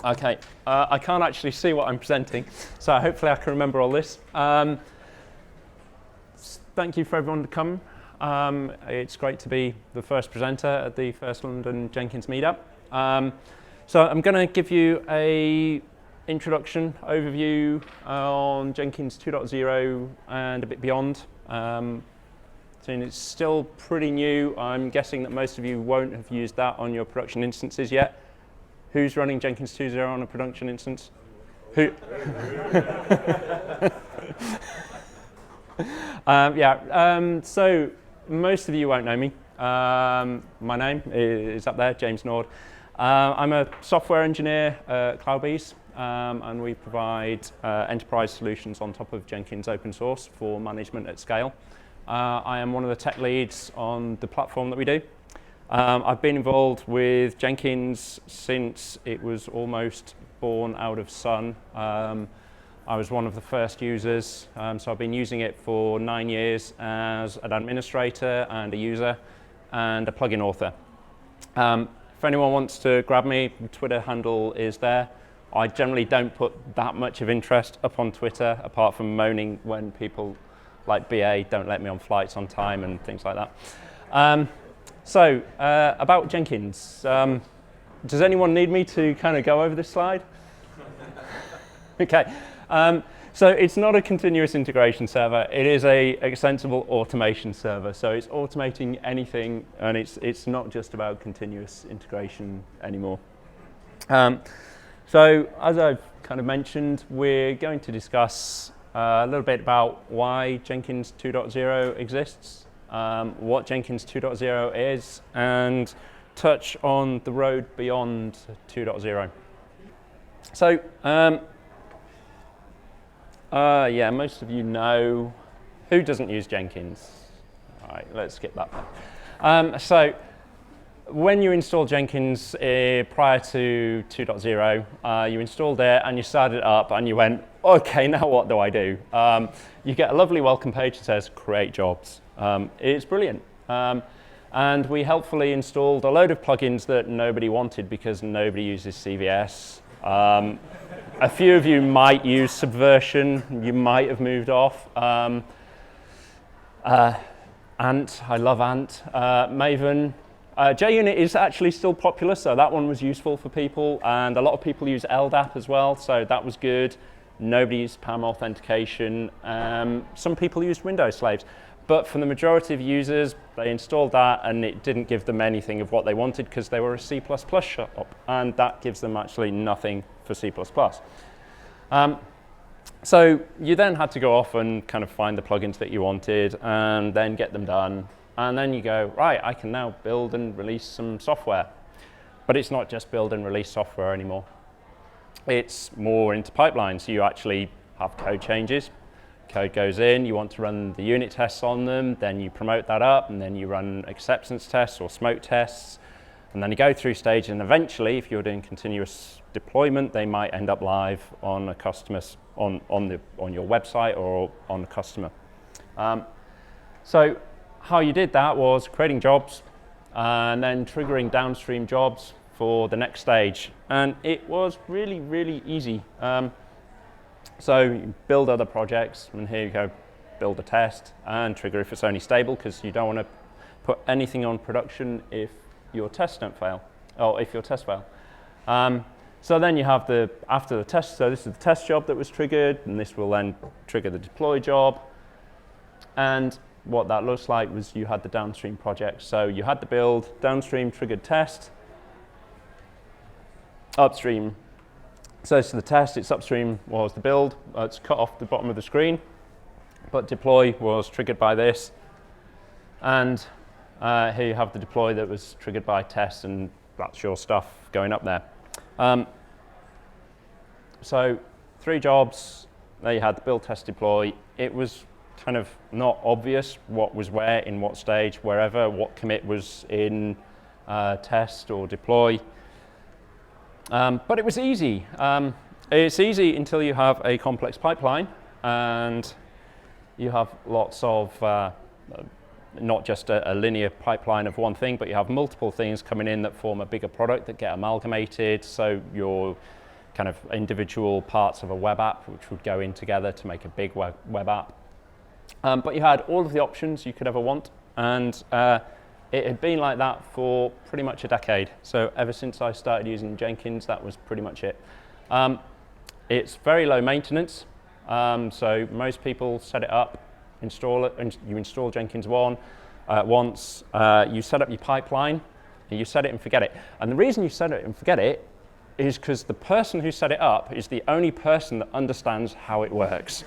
Okay, I can't actually see what I'm presenting, so hopefully I can remember all this. Thank you for everyone to come. It's great to be the first presenter at the first London Jenkins meetup. So I'm going to give you a introduction, overview on Jenkins 2.0 and a bit beyond. So it's still pretty new. I'm guessing that most of you won't have used that on your production instances yet. Who's running Jenkins 2.0 on a production instance? Who? So most of you won't know me. My name is up there, James Nord. I'm a software engineer at CloudBees, and we provide enterprise solutions on top of Jenkins open source for management at scale. I am one of the tech leads on the platform that we do. I've been involved with Jenkins since it was almost born out of Sun. I was one of the first users, so I've been using it for 9 years as an administrator and a user and a plugin author. If anyone wants to grab me, the Twitter handle is there. I generally don't put that much of interest up on Twitter, apart from moaning when people like BA don't let me on flights on time and things like that. So, about Jenkins. Does anyone need me to kind of go over this slide? Okay. So it's not a continuous integration server. It is a extensible automation server. So it's automating anything, and it's not just about continuous integration anymore. So as I've kind of mentioned, we're going to discuss a little bit about why Jenkins 2.0 exists, what Jenkins 2.0 is, and touch on the road beyond 2.0. So, yeah, most of you know. Who doesn't use Jenkins? All right, let's skip that part. So, when you install Jenkins prior to 2.0, you installed it and you started it up and you went, okay, now what do I do? You get a lovely welcome page that says create jobs. It's brilliant. And we helpfully installed a load of plugins that nobody wanted because nobody uses CVS. A few of you might use Subversion. You might have moved off. Ant, I love Ant. Maven. JUnit is actually still popular, so that one was useful for people. And a lot of people use LDAP as well, so that was good. Nobody used PAM authentication. Some people used Windows slaves. But for the majority of users, they installed that and it didn't give them anything of what they wanted because they were a C++ shop, and that gives them actually nothing for C++. So you then had to go off and kind of find the plugins that you wanted and then get them done. And then you go, right, I can now build and release some software. But it's not just build and release software anymore. It's more into pipelines. So you actually have code changes. Code goes in, you want to run the unit tests on them, then you promote that up, and then you run acceptance tests or smoke tests, and then you go through stage, and eventually, if you're doing continuous deployment, they might end up live on a customer, on your website or on a customer. So how you did that was creating jobs and then triggering downstream jobs for the next stage, and it was really, really easy. So you build other projects, and here you go, build a test and trigger if it's only stable, because you don't want to put anything on production if your tests don't fail, or if your tests fail. So then you have after the test, so this is the test job that was triggered, and this will then trigger the deploy job. And what that looks like was you had the downstream project. So you had the build, downstream triggered test, upstream. So it's the test, it's upstream was the build, it's cut off the bottom of the screen, but deploy was triggered by this. And here you have the deploy that was triggered by test, and that's your stuff going up there. So 3 jobs, there you had the build, test, deploy. It was kind of not obvious what was where, in what stage, wherever, what commit was in test or deploy. But it was easy. It's easy until you have a complex pipeline and you have lots of, not just a linear pipeline of one thing, but you have multiple things coming in that form a bigger product that get amalgamated. So kind of individual parts of a web app which would go in together to make a big web app. But you had all of the options you could ever want, and it had been like that for pretty much a decade. So ever since I started using Jenkins, that was pretty much it. It's very low maintenance, so most people set it up, install it, and you install Jenkins once, you set up your pipeline, and you set it and forget it. And the reason you set it and forget it is because the person who set it up is the only person that understands how it works.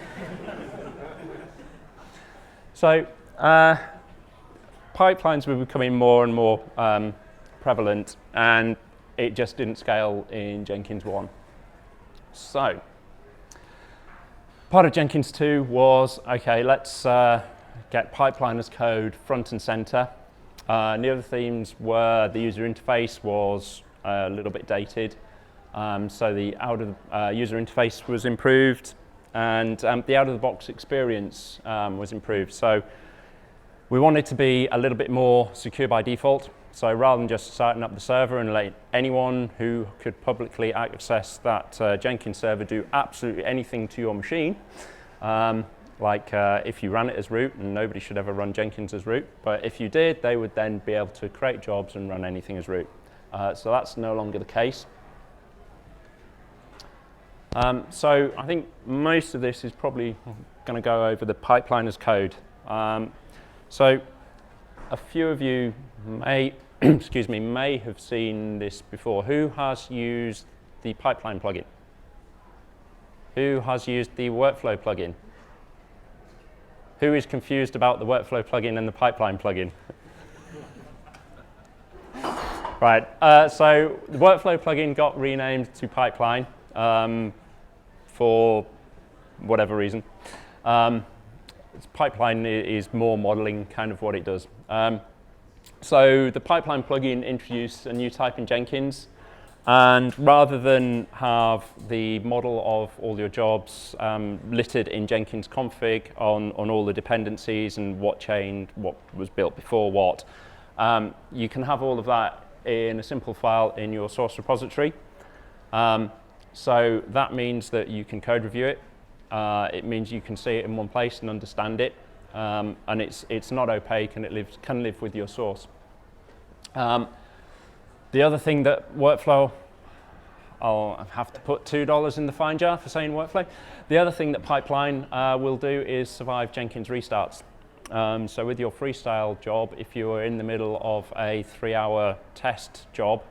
So pipelines were becoming more and more prevalent, and it just didn't scale in Jenkins 1. So part of Jenkins 2 was, okay, let's get pipeline as code front and center. The other themes were the user interface was a little bit dated, so the user interface was improved, and the out-of-the-box experience was improved. So we wanted to be a little bit more secure by default. So rather than just starting up the server and letting anyone who could publicly access that Jenkins server do absolutely anything to your machine, if you ran it as root, and nobody should ever run Jenkins as root, but if you did, they would then be able to create jobs and run anything as root. So that's no longer the case. So I think most of this is probably going to go over the pipeline as code. So a few of you may, may have seen this before. Who has used the pipeline plugin? Who has used the workflow plugin? Who is confused about the workflow plugin and the pipeline plugin? Right, so the workflow plugin got renamed to pipeline for whatever reason. Pipeline is more modeling kind of what it does. So the pipeline plugin introduced a new type in Jenkins, and rather than have the model of all your jobs littered in Jenkins config on all the dependencies and what chained, what was built before what, you can have all of that in a simple file in your source repository. So that means that you can code review it. It means you can see it in one place and understand it, and it's not opaque, and it can live with your source. The other thing that workflow, I'll have to put $2 in the fine jar for saying workflow. The other thing that pipeline will do is survive Jenkins restarts. So with your freestyle job, if you were in the middle of a 3-hour test job,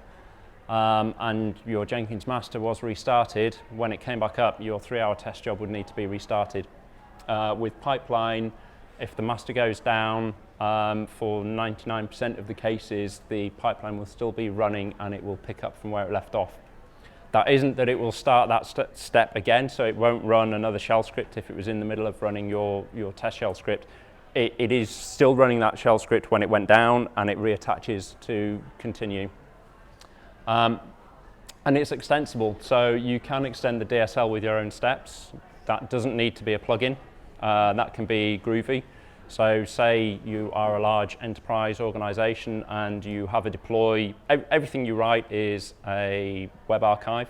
and your Jenkins master was restarted, when it came back up, your 3-hour test job would need to be restarted. With pipeline, if the master goes down, for 99% of the cases, the pipeline will still be running and it will pick up from where it left off. That isn't that it will start that step again, so it won't run another shell script if it was in the middle of running your test shell script. It is still running that shell script when it went down, and it reattaches to continue. And it's extensible, so you can extend the DSL with your own steps. That doesn't need to be a plugin. That can be Groovy. So say you are a large enterprise organization and you have a deploy, everything you write is a web archive,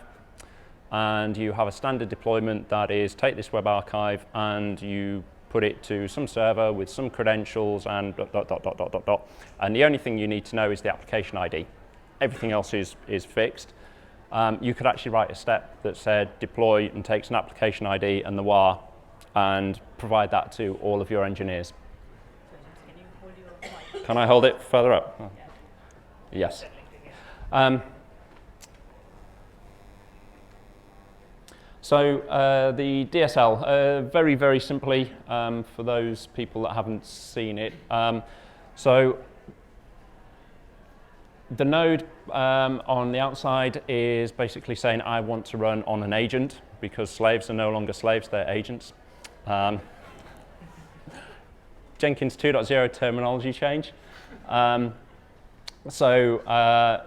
and you have a standard deployment that is take this web archive and you put it to some server with some credentials and ... And the only thing you need to know is the application ID. Everything else is fixed. You could actually write a step that said deploy and takes an application ID and the WAR and provide that to all of your engineers. Can you hold your mic? Can I hold it further up? Oh. Yes. So the DSL, very, very simply, for those people that haven't seen it. So the node on the outside is basically saying I want to run on an agent, because slaves are no longer slaves, they're agents. Jenkins 2.0 terminology change. So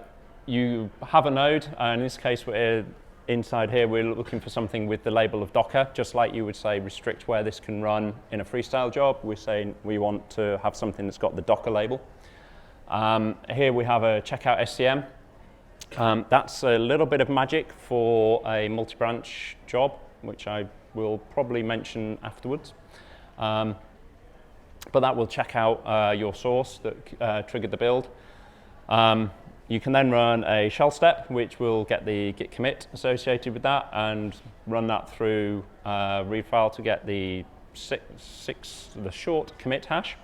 you have a node, and in this case we're inside here, we're looking for something with the label of Docker, just like you would say restrict where this can run in a freestyle job. We're saying we want to have something that's got the Docker label. Here we have a checkout SCM. That's a little bit of magic for a multi-branch job, which I will probably mention afterwards. But that will check out your source that triggered the build. You can then run a shell step, which will get the git commit associated with that and run that through read file to get the short commit hash.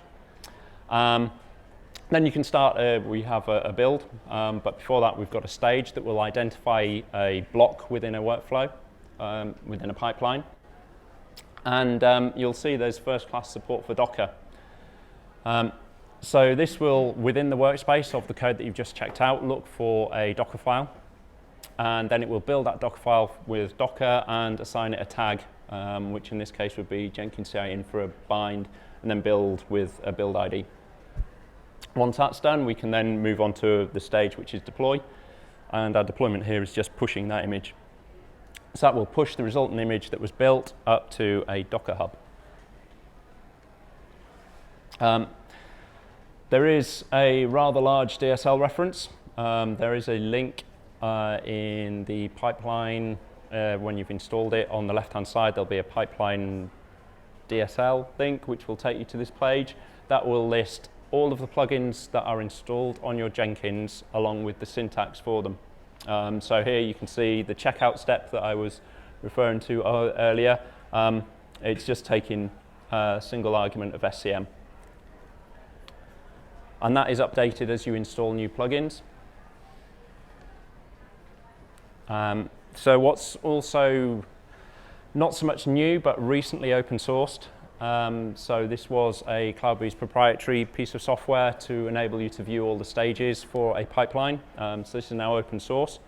Then you can start, we have a build, but before that we've got a stage that will identify a block within a workflow, within a pipeline. And you'll see there's first-class support for Docker. So this will, within the workspace of the code that you've just checked out, look for a Docker file. And then it will build that Docker file with Docker and assign it a tag, which in this case would be Jenkins CI in for a bind, and then build with a build ID. Once that's done, we can then move on to the stage, which is deploy. And our deployment here is just pushing that image. So that will push the resultant image that was built up to a Docker hub. There is a rather large DSL reference. There is a link in the pipeline when you've installed it. On the left-hand side, there'll be a pipeline DSL link, which will take you to this page. That will list all of the plugins that are installed on your Jenkins, along with the syntax for them. So here you can see the checkout step that I was referring to earlier. It's just taking a single argument of SCM. And that is updated as you install new plugins. So what's also not so much new, but recently open sourced. So this was a CloudBees proprietary piece of software to enable you to view all the stages for a pipeline. So this is now open source.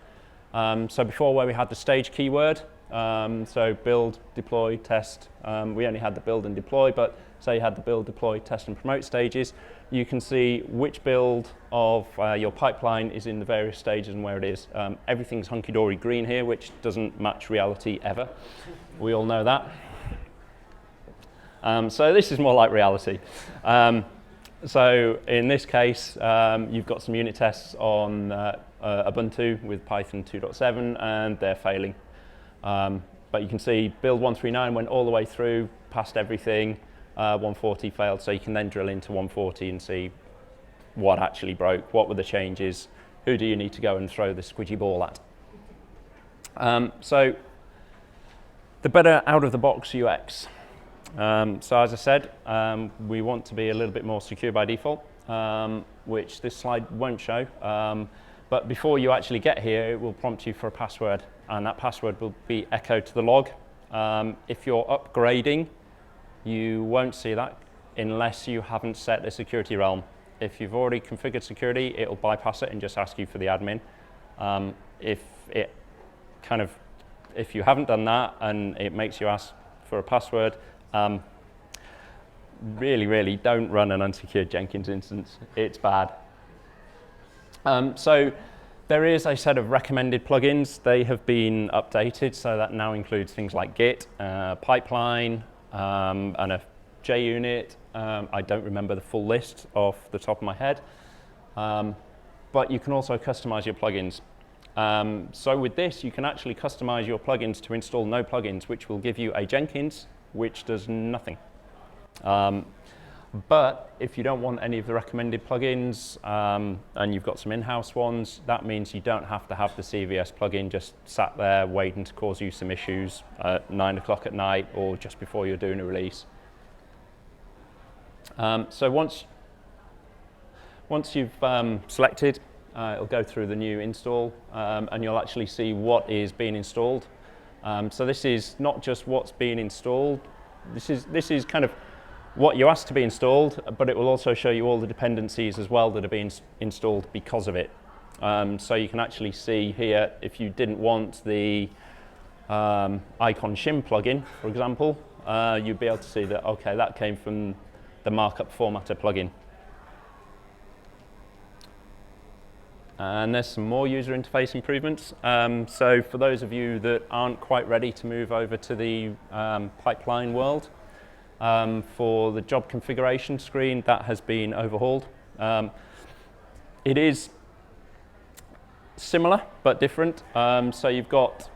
So before, where we had the stage keyword, so build, deploy, test, we only had the build and deploy, but say you had the build, deploy, test and promote stages, you can see which build of your pipeline is in the various stages and where it is. Everything's hunky-dory green here, which doesn't match reality ever. We all know that. So this is more like reality. So in this case, you've got some unit tests on Ubuntu with Python 2.7, and they're failing. But you can see build 139 went all the way through, passed everything. 140 failed, so you can then drill into 140 and see what actually broke, what were the changes, who do you need to go and throw the squidgy ball at. So the better out-of-the-box UX. So as I said, we want to be a little bit more secure by default, which this slide won't show. But before you actually get here, it will prompt you for a password, and that password will be echoed to the log. If you're upgrading, you won't see that unless you haven't set the security realm. If you've already configured security, it'll bypass it and just ask you for the admin. If you haven't done that and it makes you ask for a password, really don't run an unsecured Jenkins instance. It's bad. So there is a set of recommended plugins. They have been updated, so that now includes things like Git, Pipeline, and a JUnit. I don't remember the full list off the top of my head. But you can also customize your plugins. So with this, you can actually customize your plugins to install no plugins, which will give you a Jenkins, which does nothing. But if you don't want any of the recommended plugins, and you've got some in-house ones, that means you don't have to have the CVS plugin just sat there waiting to cause you some issues at 9 o'clock at night or just before you're doing a release. So once you've selected, it'll go through the new install, and you'll actually see what is being installed. So this is not just what's being installed. This is kind of what you asked to be installed, but it will also show you all the dependencies as well that are being installed because of it. So you can actually see here, if you didn't want the icon shim plugin, for example, you'd be able to see that, okay, that came from the markup formatter plugin. And there's some more user interface improvements. So for those of you that aren't quite ready to move over to the pipeline world, for the job configuration screen, that has been overhauled. It is similar but different. So you've got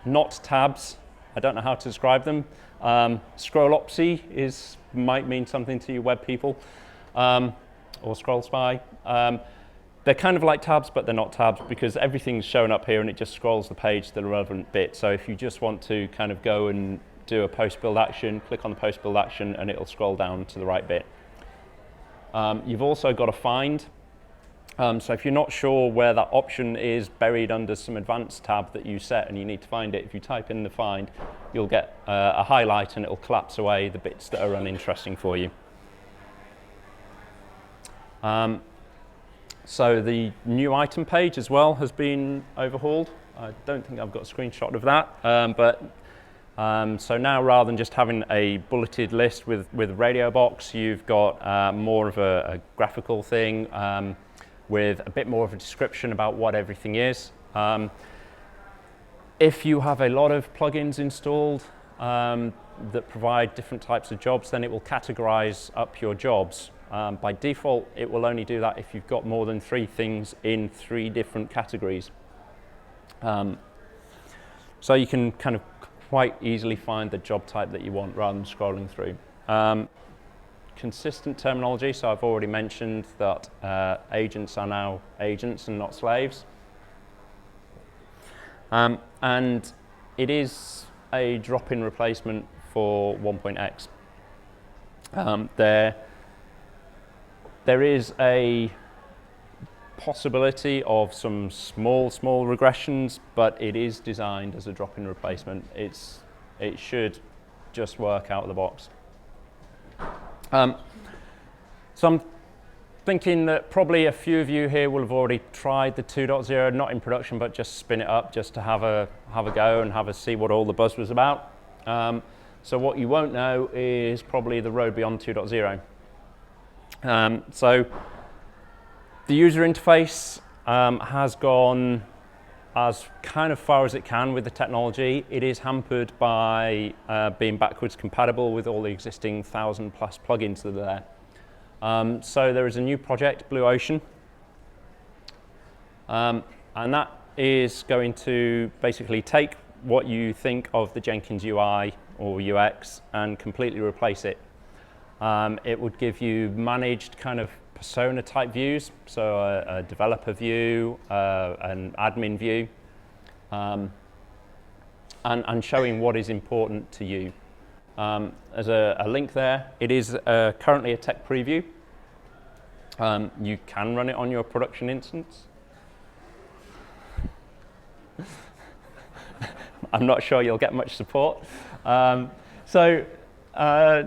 not tabs. I don't know how to describe them. Scrollopsy might mean something to you web people, or scroll spy. They're kind of like tabs, but they're not tabs because everything's shown up here and it just scrolls the page to the relevant bit. So if you just want to kind of go and do a post build action, click on the post build action and it'll scroll down to the right bit. You've also got a find. So if you're not sure where that option is buried under some advanced tab that you set and you need to find it, if you type in the find, you'll get a highlight and it'll collapse away the bits that are uninteresting for you. So the new item page as well has been overhauled. I don't think I've got a screenshot of that, so now rather than just having a bulleted list with radio box, you've got more of a graphical thing with a bit more of a description about what everything is. If you have a lot of plugins installed that provide different types of jobs, then it will categorize up your jobs. By default, it will only do that if you've got more than 3 things in 3 different categories. So you can kind of quite easily find the job type that you want rather than scrolling through. Consistent terminology, so I've already mentioned that agents are now agents and not slaves. And it is a drop-in replacement for 1.x. There is a possibility of some small regressions, but it is designed as a drop-in replacement. It should just work out of the box. So I'm thinking that probably a few of you here will have already tried the 2.0, not in production, but just spin it up just to have a go and see what all the buzz was about. So what you won't know is probably the road beyond 2.0. So the user interface has gone as kind of far as it can with the technology. It is hampered by being backwards compatible with all the existing 1,000+ plugins that are there. So there is a new project, Blue Ocean, and that is going to basically take what you think of the Jenkins UI or UX and completely replace it. It would give you managed kind of persona type views, so a developer view, an admin view, and showing what is important to you. As a link there, it is currently a tech preview. You can run it on your production instance. I'm not sure you'll get much support.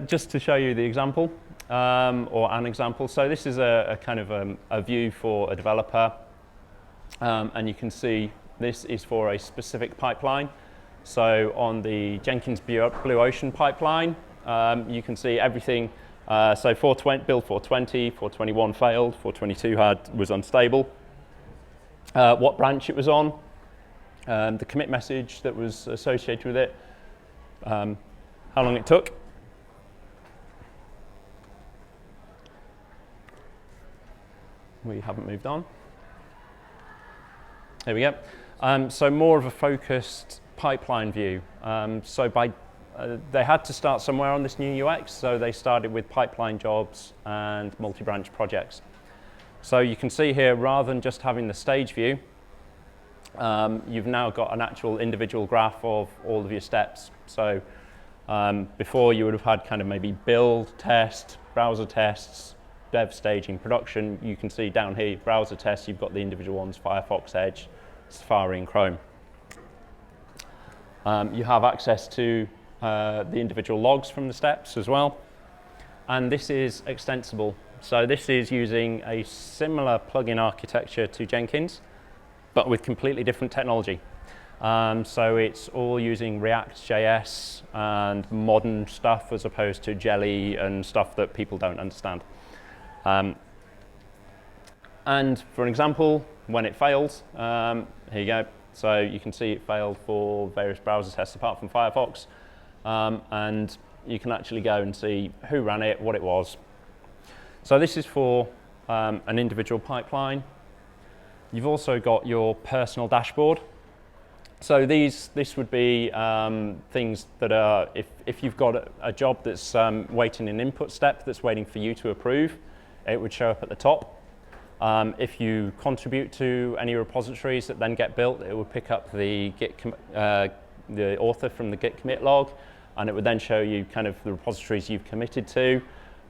Just to show you the example, or an example. So this is a kind of a view for a developer, and you can see this is for a specific pipeline. So on the Jenkins Blue Ocean pipeline, you can see everything. So build 420, 421 failed, 422 was unstable. What branch it was on, the commit message that was associated with it, how long it took. We haven't moved on. There we go. So more of a focused pipeline view. They had to start somewhere on this new UX, so they started with pipeline jobs and multi-branch projects. So you can see here, rather than just having the stage view, you've now got an actual individual graph of all of your steps. So before you would have had kind of maybe build, test, browser tests, dev, staging, production. You can see down here, browser tests, you've got the individual ones, Firefox, Edge, Safari, and Chrome. You have access to the individual logs from the steps as well. And this is extensible. So this is using a similar plugin architecture to Jenkins, but with completely different technology. So it's all using React.js and modern stuff as opposed to Jelly and stuff that people don't understand. And for an example, when it fails, here you go. So you can see it failed for various browser tests apart from Firefox. And you can actually go and see who ran it, what it was. So this is for an individual pipeline. You've also got your personal dashboard. So this would be things that are, if you've got a job that's waiting an input step that's waiting for you to approve, it would show up at the top. If you contribute to any repositories that then get built, it would pick up the the author from the Git commit log, and it would then show you kind of the repositories you've committed to.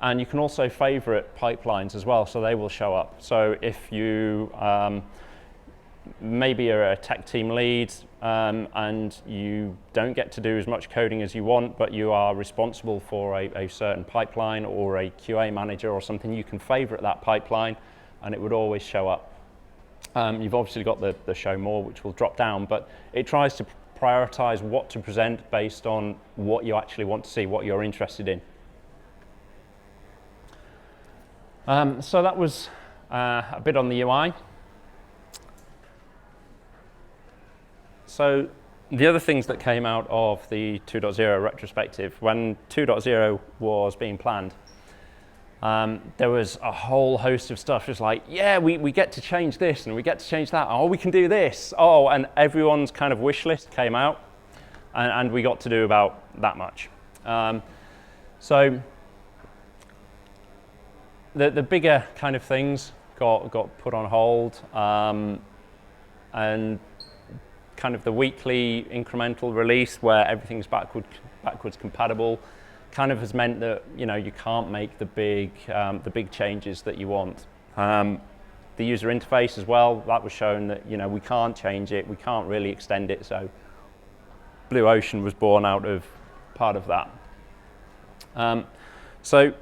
And you can also favorite pipelines as well, so they will show up. So if you maybe are a tech team lead and you don't get to do as much coding as you want, but you are responsible for a certain pipeline or a QA manager or something, you can favorite that pipeline and it would always show up. You've obviously got the show more, which will drop down, but it tries to prioritize what to present based on what you actually want to see, what you're interested in. So that was a bit on the UI. So the other things that came out of the 2.0 retrospective, when 2.0 was being planned, there was a whole host of stuff. Just like, yeah, we get to change this and we get to change that. Oh, we can do this. Oh, and everyone's kind of wish list came out, and we got to do about that much. So the bigger kind of things got put on hold, and kind of the weekly incremental release where everything's backwards compatible kind of has meant that you can't make the big changes that you want. The user interface as well, that was shown that we can't change it, we can't really extend it, so Blue Ocean was born out of part of that. So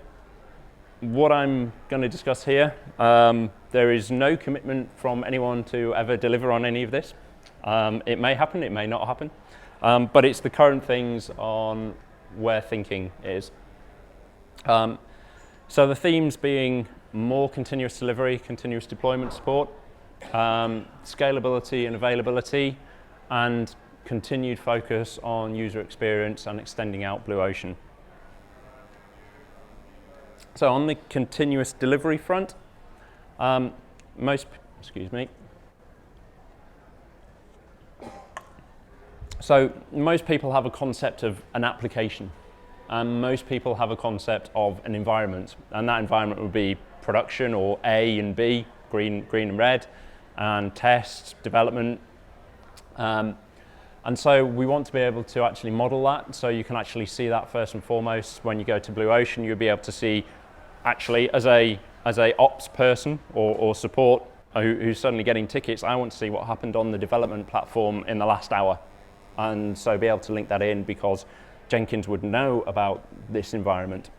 what I'm going to discuss here, there is no commitment from anyone to ever deliver on any of this. It may happen, it may not happen, but it's the current things on where thinking is. So the themes being more continuous delivery, continuous deployment support, scalability and availability, and continued focus on user experience and extending out Blue Ocean. So on the continuous delivery front, So most people have a concept of an application, and most people have a concept of an environment, and that environment would be production, or A and B, green and red, and test, development. And so we want to be able to actually model that, so you can actually see that first and foremost. When you go to Blue Ocean, you'll be able to see, actually, as a ops person or support who's suddenly getting tickets, I want to see what happened on the development platform in the last hour. And so be able to link that in because Jenkins would know about this environment.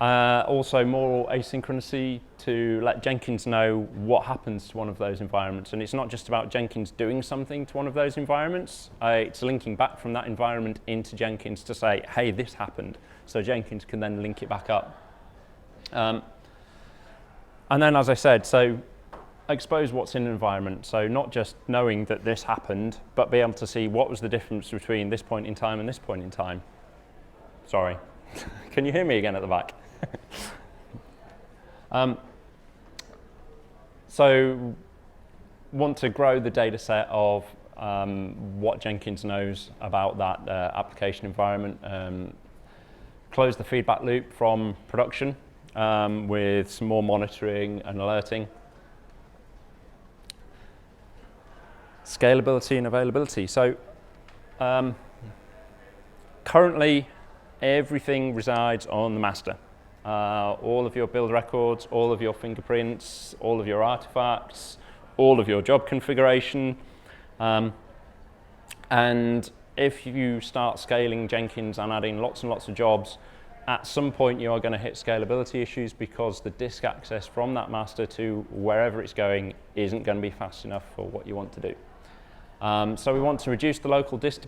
Also more asynchronously to let Jenkins know what happens to one of those environments. And it's not just about Jenkins doing something to one of those environments. It's linking back from that environment into Jenkins to say, hey, this happened. So Jenkins can then link it back up. And then, as I said, so expose what's in an environment. So not just knowing that this happened, but be able to see what was the difference between this point in time and this point in time. Sorry. Can you hear me again at the back? So want to grow the data set of what Jenkins knows about that application environment. Close the feedback loop from production with some more monitoring and alerting. Scalability and availability. So currently everything resides on the master. All of your build records, all of your fingerprints, all of your artifacts, all of your job configuration. And if you start scaling Jenkins and adding lots and lots of jobs, at some point you are going to hit scalability issues because the disk access from that master to wherever it's going isn't going to be fast enough for what you want to do. So we want to reduce the local disk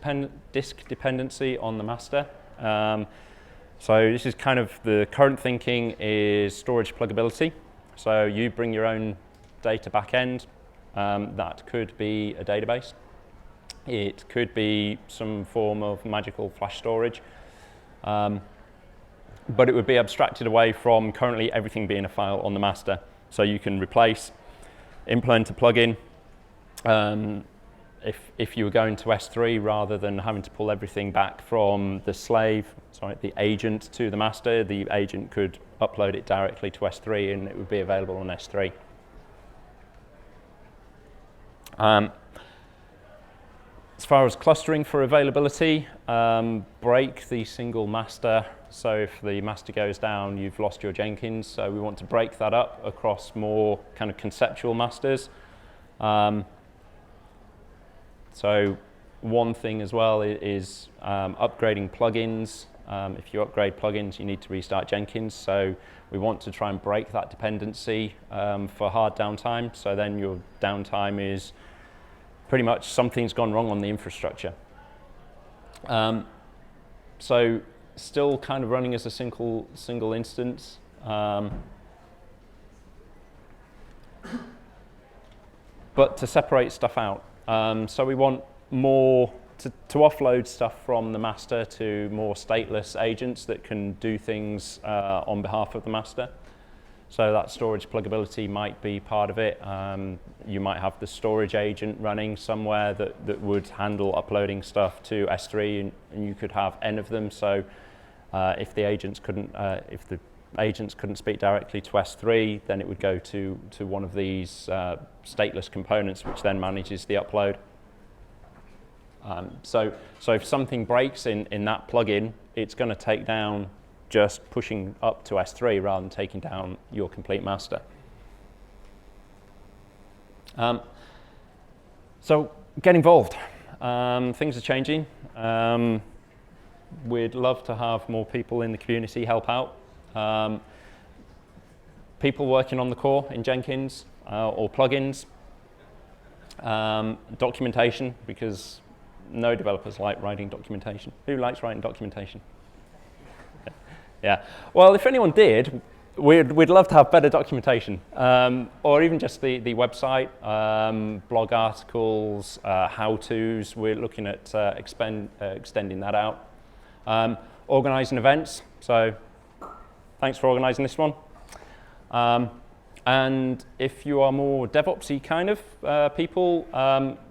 dependency on the master. So this is kind of the current thinking is storage pluggability. So you bring your own data backend. That could be a database. It could be some form of magical flash storage. But it would be abstracted away from currently everything being a file on the master. So you can replace, implement a plugin. If you were going to S3 rather than having to pull everything back from the agent to the master, the agent could upload it directly to S3 and it would be available on S3. As far as clustering for availability, break the single master. So if the master goes down, you've lost your Jenkins. So we want to break that up across more kind of conceptual masters. So one thing as well is upgrading plugins. If you upgrade plugins, you need to restart Jenkins. So we want to try and break that dependency for hard downtime. So then your downtime is pretty much something's gone wrong on the infrastructure. So still kind of running as a single instance. But to separate stuff out. So we want more to offload stuff from the master to more stateless agents that can do things on behalf of the master. So that storage pluggability might be part of it. You might have the storage agent running somewhere that would handle uploading stuff to S3, and you could have N of them. So if the agents couldn't speak directly to S3, then it would go to one of these stateless components, which then manages the upload. So if something breaks in that plugin, it's going to take down just pushing up to S3 rather than taking down your complete master. So get involved. Things are changing. We'd love to have more people in the community help out. People working on the core in Jenkins or plugins. Documentation, because no developers like writing documentation. Who likes writing documentation? Yeah. Well, if anyone did, we'd love to have better documentation, or even just the website, blog articles, how-tos. We're looking at extending that out. Organising events. So thanks for organising this one. And if you are more DevOpsy kind of people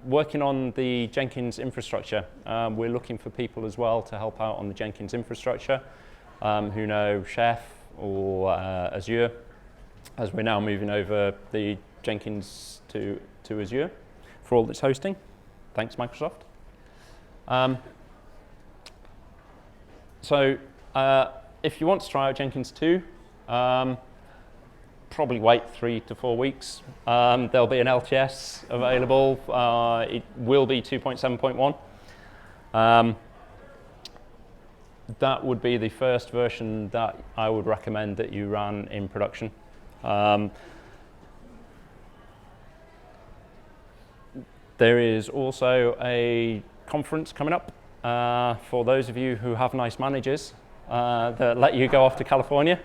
working on the Jenkins infrastructure, we're looking for people as well to help out on the Jenkins infrastructure. Who know Chef or Azure, as we're now moving over the Jenkins to Azure for all its hosting. Thanks, Microsoft. So if you want to try out Jenkins 2, probably wait 3 to 4 weeks. There'll be an LTS available. It will be 2.7.1. That would be the first version that I would recommend that you run in production. There is also a conference coming up for those of you who have nice managers that let you go off to California.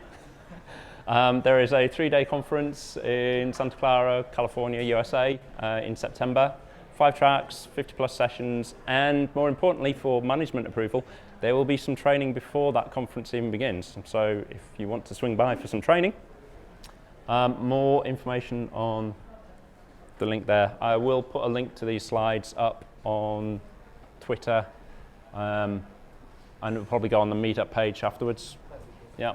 There is a 3-day conference in Santa Clara, California, USA in September. 5 tracks, 50+ sessions, and more importantly for management approval, there will be some training before that conference even begins. So if you want to swing by for some training, more information on the link there. I will put a link to these slides up on Twitter, and it'll probably go on the meetup page afterwards. Yeah.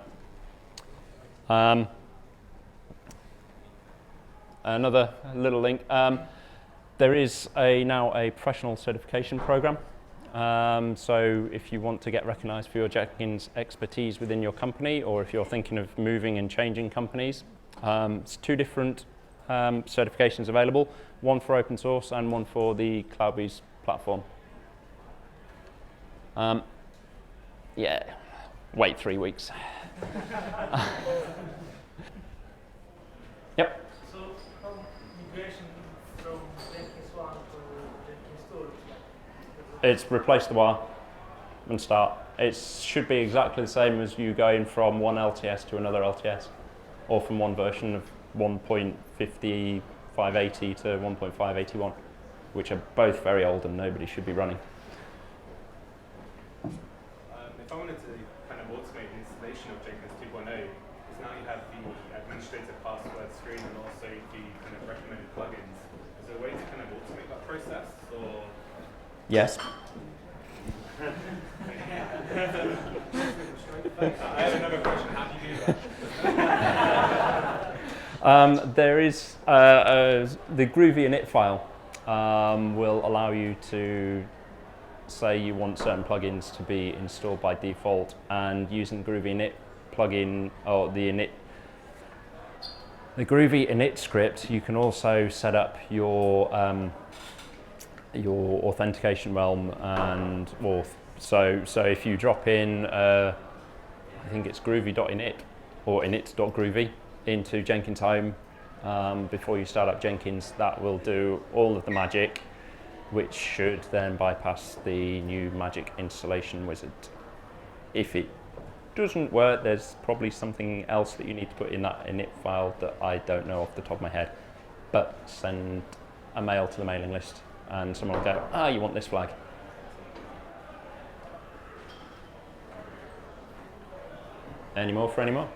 Another little link. There is now a professional certification program. So if you want to get recognized for your Jenkins expertise within your company, or if you're thinking of moving and changing companies, it's 2 different certifications available, one for open source and one for the CloudBees platform. Yeah, wait 3 weeks. Yep. So how migration from Jenkins 1 to Jenkins 2? It's replace the wire and start. It should be exactly the same as you going from one LTS to another LTS, or from one version of 1.5580 to 1.581, which are both very old and nobody should be running. If I wanted to kind of automate the installation of Jenkins 2.0, because now you have the administrator password screen and say the kind of recommended plugins, is there a way to kind of automate that process, or? Yes. I have another question. How do you do that? There is the Groovy init file will allow you to say you want certain plugins to be installed by default, and using the Groovy init plugin or the Groovy init script, you can also set up your authentication realm and so if you drop in I think it's groovy.init or init.groovy into Jenkins Home before you start up Jenkins, that will do all of the magic, which should then bypass the new magic installation wizard. If it doesn't work, there's probably something else that you need to put in that init file that I don't know off the top of my head, but send a mail to the mailing list and someone will go, you want this flag. Any more for any more?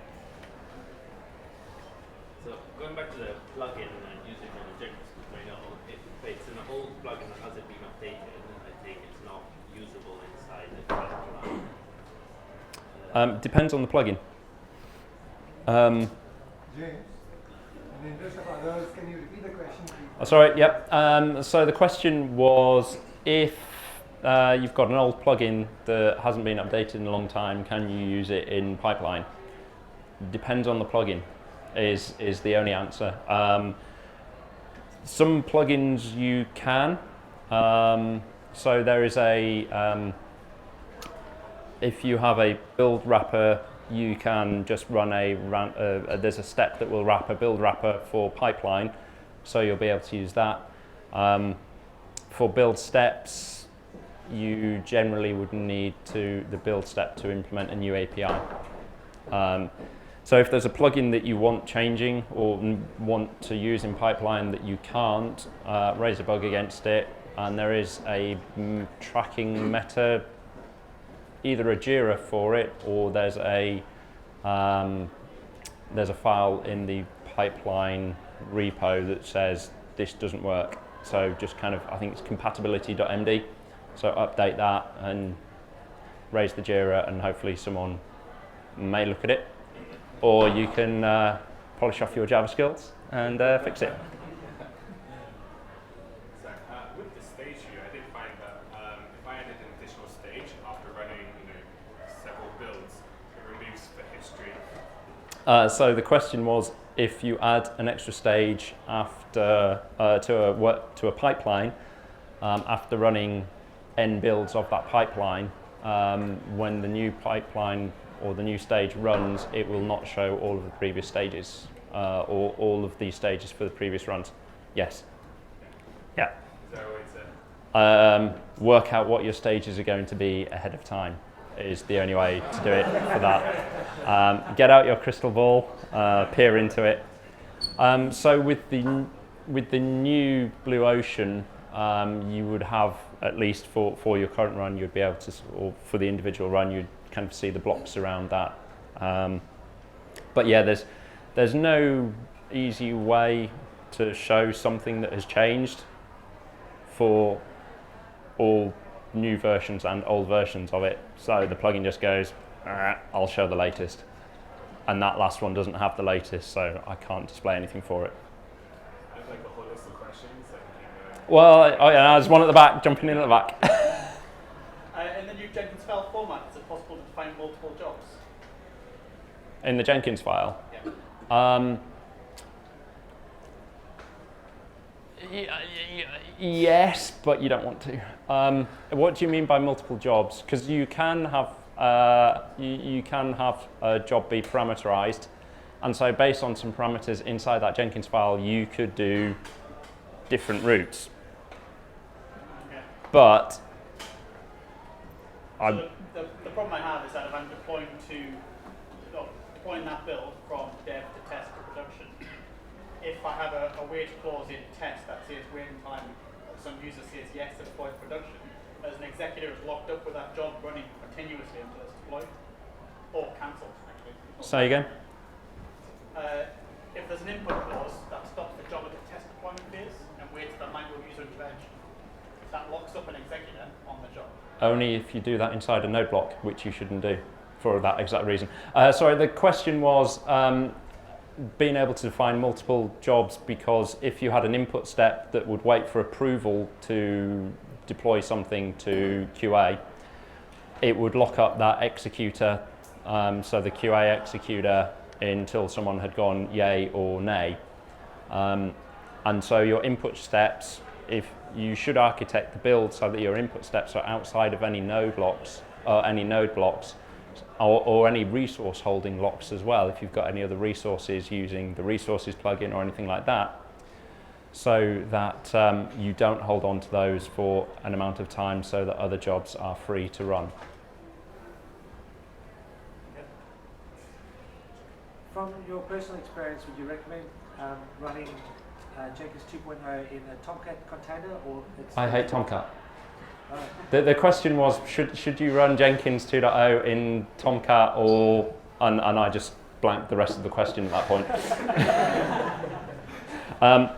So going back to the plugin and using it on the Jenkins right now, if it's an old plugin that hasn't been updated, I think it's not usable inside the plugin. Depends on the plugin. James, in the interest of others, can you repeat the question, please? Sorry, yep. So the question was, if you've got an old plugin that hasn't been updated in a long time, can you use it in pipeline? Depends on the plugin is the only answer. Some plugins you can. So there is if you have a build wrapper, you can just run there's a step that will wrap a build wrapper for pipeline, so you'll be able to use that. For build steps, you generally would need the build step to implement a new API. So if there's a plugin that you want changing or want to use in pipeline that you can't, raise a bug against it, and there is a tracking meta, either a Jira for it, or there's a file in the pipeline repo that says this doesn't work. So just kind of, I think it's compatibility.md. So update that and raise the Jira, and hopefully someone may look at it. Or you can polish off your Java skills and fix it. With the stage view, I did find that if I added an additional stage after running several builds, it removes the history. So the question was, if you add an extra stage after to a pipeline, after running n builds of that pipeline, when the new pipeline or the new stage runs, it will not show all of the previous stages or all of these stages for the previous runs. Yes. Yeah. Is there a way to? Work out what your stages are going to be ahead of time is the only way to do it for that. Get out your crystal ball, peer into it. So with the new Blue Ocean, you would have, at least for your current run, you'd be able to, or for the individual run, you'd kind of see the blocks around that. But yeah, there's no easy way to show something that has changed for all new versions and old versions of it. So the plugin just goes, I'll show the latest. And that last one doesn't have the latest, so I can't display anything for it. I have like a whole list of questions. Well, there's one at the back, jumping in at the back. In the new Jenkins file format, is it possible to define multiple jobs? In the Jenkins file? Yeah. Yes, but you don't want to. What do you mean by multiple jobs? Because you can have you can have a job be parameterized, and so based on some parameters inside that Jenkins file, you could do different routes. Okay. But So the problem I have is that if I'm deploying that build from dev to test to production, if I have a wait clause in test that says waiting time, some user says yes to deploy to production, as an executive is locked up with that job running continuously until it's deployed, or cancelled, actually. say again. If there's an input clause that stops your user intervention, that locks up an executor on the job. Only if you do that inside a node block, which you shouldn't do for that exact reason. Sorry, the question was being able to define multiple jobs, because if you had an input step that would wait for approval to deploy something to QA, it would lock up that executor, so the QA executor, until someone had gone yay or nay. And so your input steps, if you should architect the build so that your input steps are outside of any node blocks, or any resource holding locks as well, if you've got any other resources using the resources plugin or anything like that, so that you don't hold on to those for an amount of time so that other jobs are free to run. From your personal experience, would you recommend running Jenkins 2.0 in a Tomcat container, or it's I hate Tomcat. The question was, should you run Jenkins 2.0 in Tomcat, or, and I just blanked the rest of the question at that point.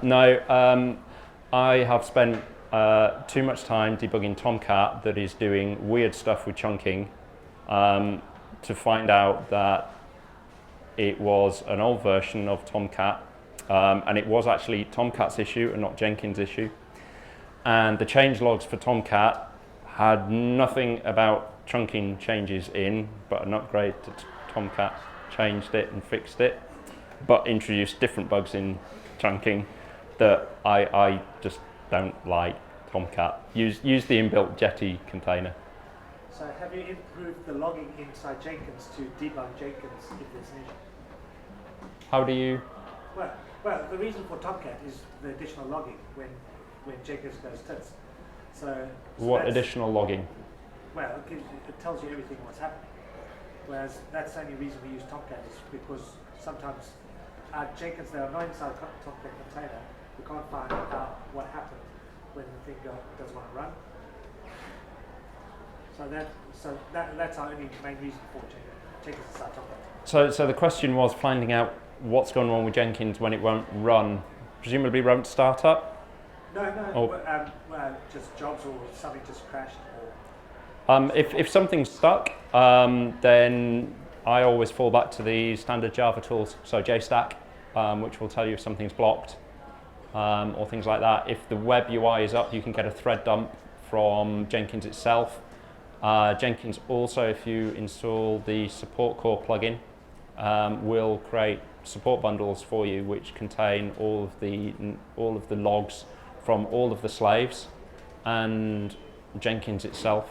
No, I have spent too much time debugging Tomcat that is doing weird stuff with chunking to find out that it was an old version of Tomcat, and it was actually Tomcat's issue and not Jenkins' issue. And the change logs for Tomcat had nothing about chunking changes in, but an upgrade to Tomcat changed it and fixed it, but introduced different bugs in chunking that I just don't like Tomcat. Use the inbuilt Jetty container. So have you improved the logging inside Jenkins to debug Jenkins if there's an issue? How do you? Well, the reason for Tomcat is the additional logging when Jenkins goes tits. So What additional logging? Well, it tells you everything what's happening. Whereas that's the only reason we use Tomcat is because sometimes Jenkins, they are not inside a Tomcat container. We can't find out what happened when the thing doesn't want to run. So that's our only main reason for Jenkins inside Tomcat. So the question was finding out what's going on with Jenkins when it won't run. Presumably won't start up? No, just jobs or something just crashed. If something's stuck, then I always fall back to the standard Java tools, so JStack, which will tell you if something's blocked, or things like that. If the web UI is up, you can get a thread dump from Jenkins itself. Jenkins also, if you install the support core plugin, will create support bundles for you which contain all of the logs from all of the slaves and Jenkins itself,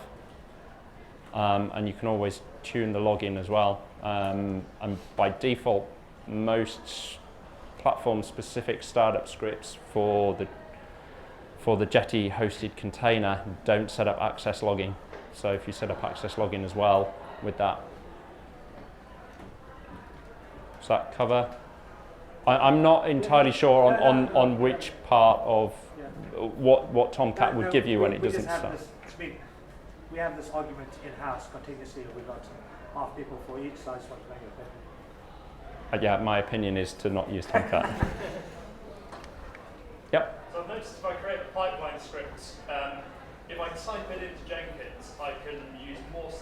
and you can always tune the login as well. And by default, most platform-specific startup scripts for the Jetty hosted container don't set up access logging. So if you set up access logging as well with that. Does that cover? I'm not entirely sure on which part of what Tomcat would give you when it doesn't start. We have this argument in-house continuously. We've got half people for each, so I just want to make it better. Yeah, my opinion is to not use Tomcat. Yep. So I've noticed if I create a pipeline script, if I type it into Jenkins, I can use all the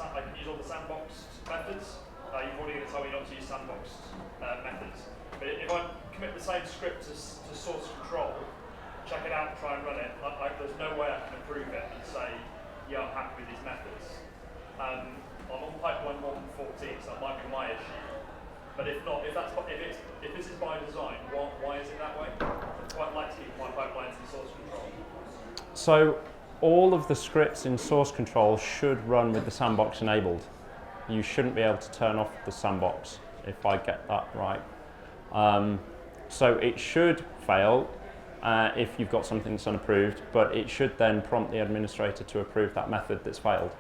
sandboxed methods. You've already told me not to use sandboxed methods. But if I commit the same script to source control, check it out and try and run it, there's no way I can approve it and say, yeah, I'm happy with these methods. I'm on pipeline 1.14, so that might be my issue. But if not, if this is by design, why is it that way? I'd quite like to keep my pipelines in source control. So all of the scripts in source control should run with the sandbox enabled. You shouldn't be able to turn off the sandbox, if I get that right. So it should fail if you've got something that's unapproved, but it should then prompt the administrator to approve that method that's failed,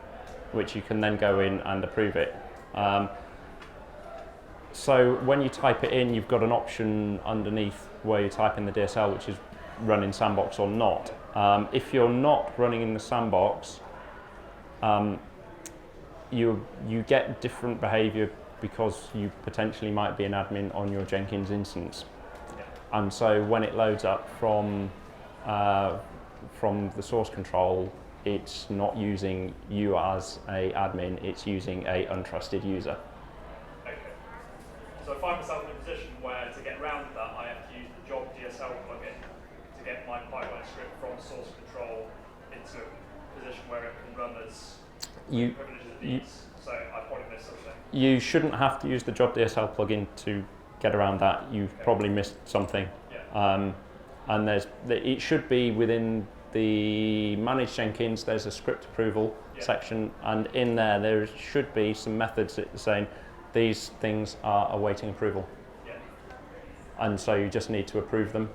which you can then go in and approve it. So when you type it in, you've got an option underneath where you type in the DSL, which is run in sandbox or not. If you're not running in the sandbox, you get different behavior because you potentially might be an admin on your Jenkins instance. And so when it loads up from from the source control, it's not using you as a admin, it's using a untrusted user. Okay. So I find myself in a position where to get around that, I have to use the job DSL plugin to get my pipeline script from source control into a position where it can run as privileges as these. So I've probably missed something. You shouldn't have to use the job DSL plugin to get around that. You've probably missed something. Yeah. And it should be within the Manage Jenkins, there's a script approval section, and in there should be some methods that are saying these things are awaiting approval. Yeah. And so you just need to approve them.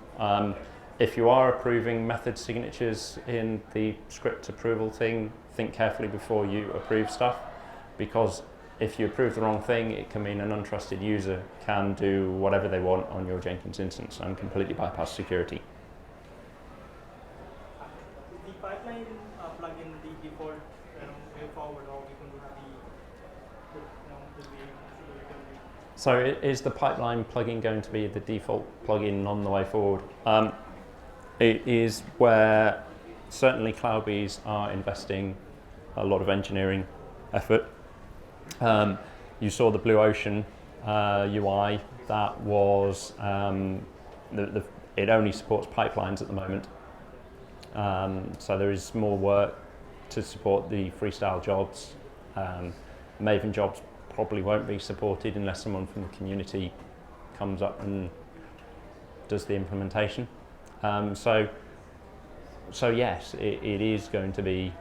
If you are approving method signatures in the script approval thing, think carefully before you approve stuff, because if you approve the wrong thing, it can mean an untrusted user can do whatever they want on your Jenkins instance and completely bypass security. Is the pipeline plugin the default way forward, or we going to have the way So is the pipeline plugin going to be the default plugin on the way forward? It is where certainly CloudBees are investing a lot of engineering effort. You saw the Blue Ocean UI. That was it only supports pipelines at the moment. So there is more work to support the freestyle jobs. Maven jobs probably won't be supported unless someone from the community comes up and does the implementation. So yes, it is going to be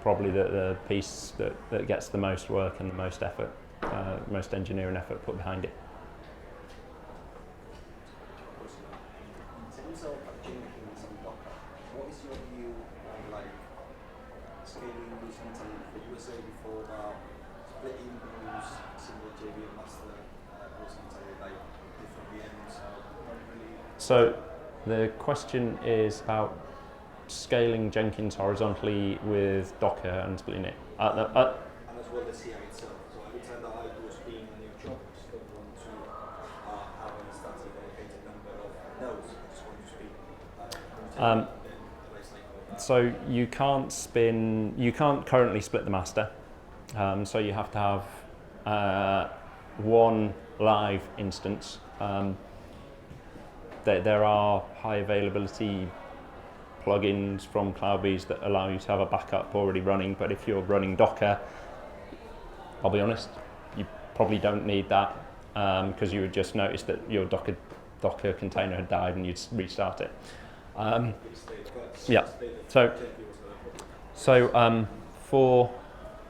probably the piece that gets the most work and the most effort, most engineering effort put behind it. In terms of Jenkins and Docker, what is your view on like scaling horizontally? You were saying before about splitting those single JVM master horizontally, like different VMs. So the question is about scaling Jenkins horizontally with Docker and splitting it. And as well the CI itself. So every time that I do a spin a new job, I just don't want to have an instance of dedicated number of nodes. I just want to spin. So you can't currently split the master. So you have to have one live instance. There are high availability plugins from CloudBees that allow you to have a backup already running, but if you're running Docker, I'll be honest, you probably don't need that because you would just notice that your Docker container had died and you'd restart it. Yeah. So for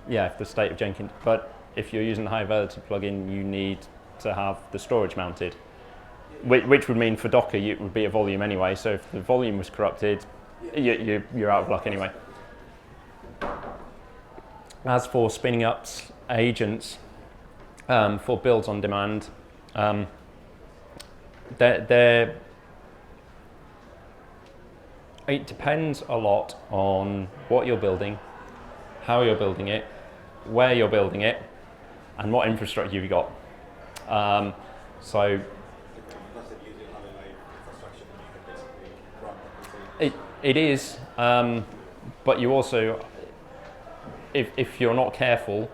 the state of Jenkins, but if you're using a high availability plugin, you need to have the storage mounted, which would mean for Docker it would be a volume anyway. So if the volume was corrupted, you're out of luck anyway. As for spinning up agents for builds on demand, it depends a lot on what you're building, how you're building it, where you're building it, and what infrastructure you've got. It is, but you also, if you're not careful,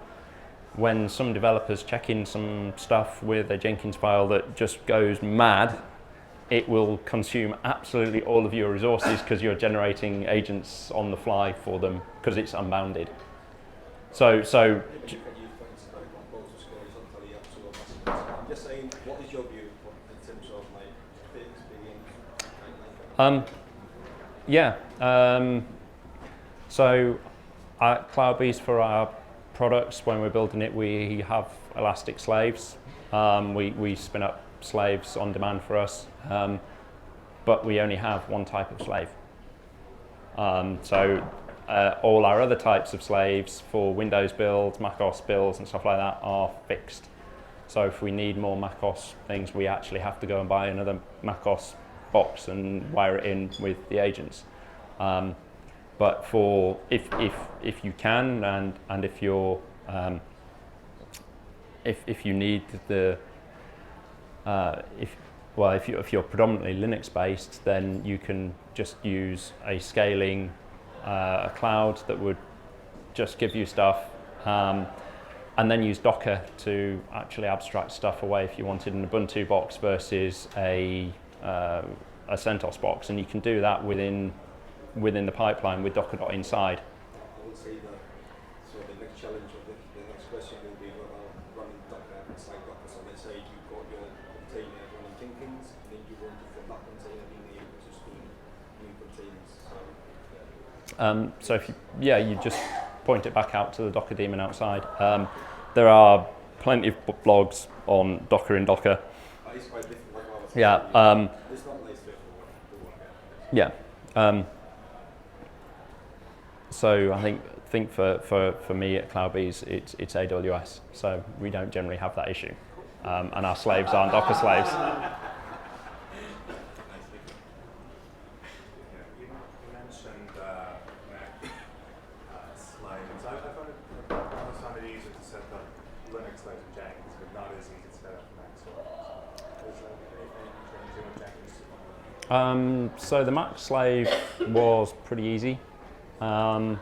when some developers check in some stuff with a Jenkins file that just goes mad, it will consume absolutely all of your resources because you're generating agents on the fly for them because it's unbounded. So. I'm just saying, what is your view in terms of like things being? So at CloudBees for our products, when we're building it, we have Elastic slaves. We spin up slaves on demand for us, but we only have one type of slave. All our other types of slaves for Windows builds, macOS builds and stuff like that are fixed. So if we need more macOS things, we actually have to go and buy another macOS box and wire it in with the agents. But for if you can and if you're if you need the well, if you're predominantly Linux based, then you can just use a scaling a cloud that would just give you stuff, and then use Docker to actually abstract stuff away if you wanted an Ubuntu box versus a CentOS box, and you can do that within the pipeline with Docker.inside. I would say that so the next challenge or the next question will be about running Docker inside Docker. So let's say you've got your container running Jenkins, and then you want to from that container being able to stream new containers. So if you just point it back out to the Docker daemon outside. There are plenty of blogs on Docker in Docker. It's quite different. Like I was Yeah. saying, it's not nice to Yeah. So I think for me at CloudBees, it's AWS. So we don't generally have that issue, and our slaves aren't Docker slaves. You mentioned Mac slaves. I found it easier to set up Linux slaves in Jenkins, but not as easy to set up Mac slaves. Is there anything changing with Jenkins? So the Mac slave was pretty easy. Having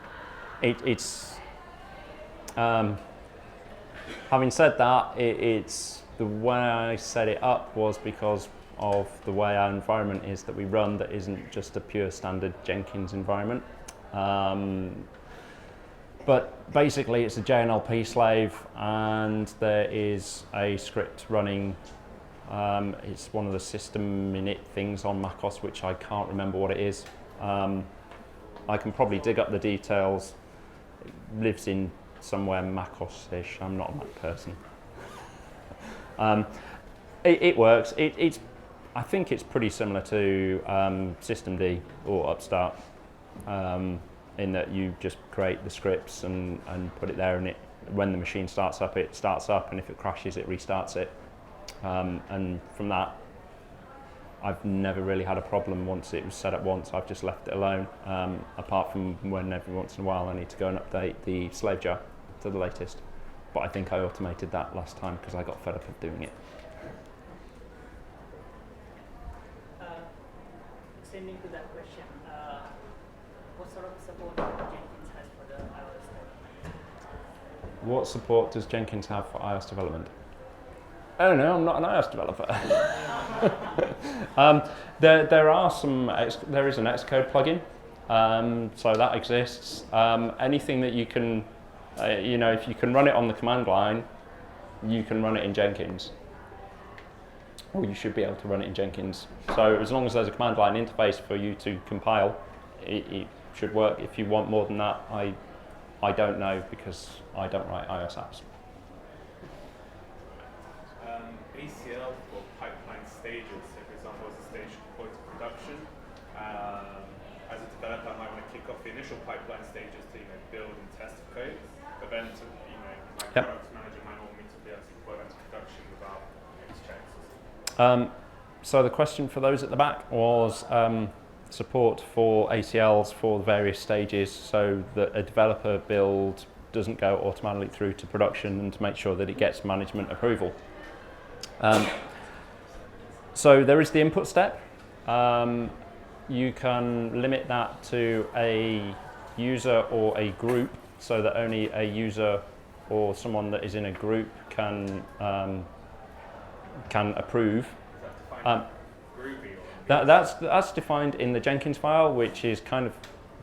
said that, it's the way I set it up was because of the way our environment is that we run, that isn't just a pure standard Jenkins environment. But basically it's a JNLP slave, and there is a script running. It's one of the system init things on macOS, which I can't remember what it is. I can probably dig up the details. It lives in somewhere macOS-ish. I'm not a Mac person. It works. I think it's pretty similar to systemd or Upstart, in that you just create the scripts and put it there, and when the machine starts up, it starts up, and if it crashes, it restarts it. And from that, I've never really had a problem. Once it was set up once, I've just left it alone, apart from when every once in a while I need to go and update the slave jar to the latest. But I think I automated that last time because I got fed up of doing it. Extending to that question, what sort of support Jenkins has for the iOS development? What support does Jenkins have for iOS development? Oh no, I'm not an iOS developer. There is an Xcode plugin, so that exists. Anything that you can, if you can run it on the command line, you can run it in Jenkins. Or you should be able to run it in Jenkins. So as long as there's a command line interface for you to compile, it should work. If you want more than that, I don't know, because I don't write iOS apps. ACL for pipeline stages. So for example, as a stage deployed to production, as a developer, I might want to kick off the initial pipeline stages to build and test code, but then my product manager might want me to be able to deploy that to production without these checks. So the question for those at the back was support for ACLs for the various stages, so that a developer build doesn't go automatically through to production, and to make sure that it gets management approval. So there is the input step. You can limit that to a user or a group, so that only a user or someone that is in a group can approve. That's defined in the Jenkins file, which is kind of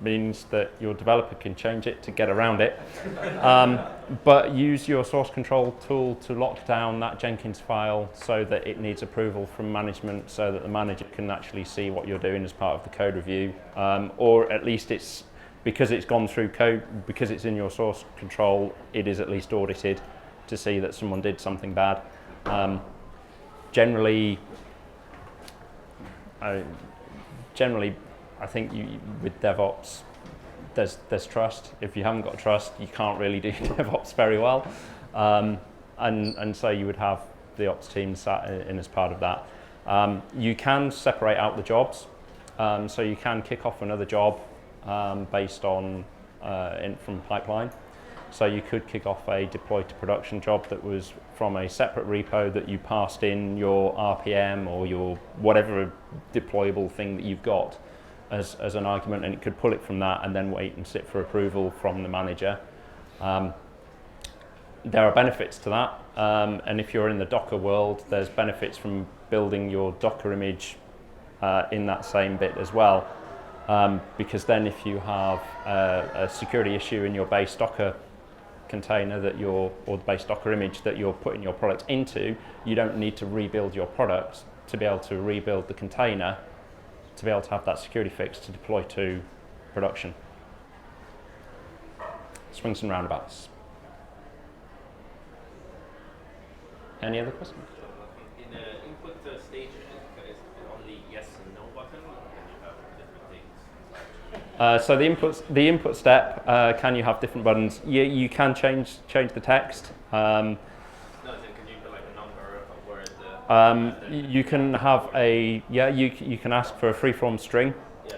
means that your developer can change it to get around it. But use your source control tool to lock down that Jenkins file so that it needs approval from management, so that the manager can actually see what you're doing as part of the code review, or at least it's because it's gone through code, because it's in your source control, it is at least audited to see that someone did something bad. Generally, I think with DevOps, there's trust. If you haven't got trust, you can't really do DevOps very well. And so you would have the ops team sat in as part of that. You can separate out the jobs. So you can kick off another job based on from pipeline. So you could kick off a deploy to production job that was from a separate repo that you passed in your RPM or your whatever deployable thing that you've got as an argument, and it could pull it from that and then wait and sit for approval from the manager. There are benefits to that, and if you're in the Docker world, there's benefits from building your Docker image in that same bit as well, because then if you have a security issue in your base Docker container or the base Docker image that you're putting your product into, you don't need to rebuild your product to be able to rebuild the container to be able to have that security fix to deploy to production. Swings and roundabouts. Any other questions? In the input stages, is it only yes and no button, or can you have different things? So the input step, can you have different buttons? Yeah, you can change the text. No, then can you put like a number of where the You can have you can ask for a free-form string,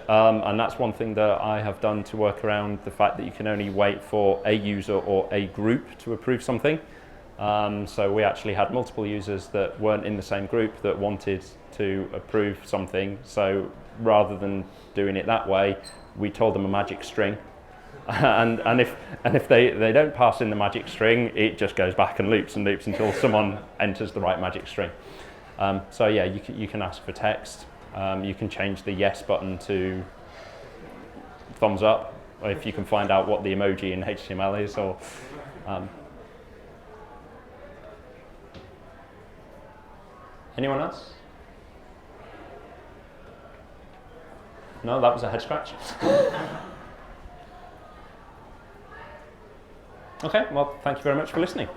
and that's one thing that I have done to work around the fact that you can only wait for a user or a group to approve something. So we actually had multiple users that weren't in the same group that wanted to approve something. So rather than doing it that way, we told them a magic string, and if they don't pass in the magic string, it just goes back and loops until someone enters the right magic string. So yeah, you can ask for text. You can change the yes button to thumbs up if you can find out what the emoji in HTML is, or anyone else? No, that was a head scratch. Okay, well, thank you very much for listening.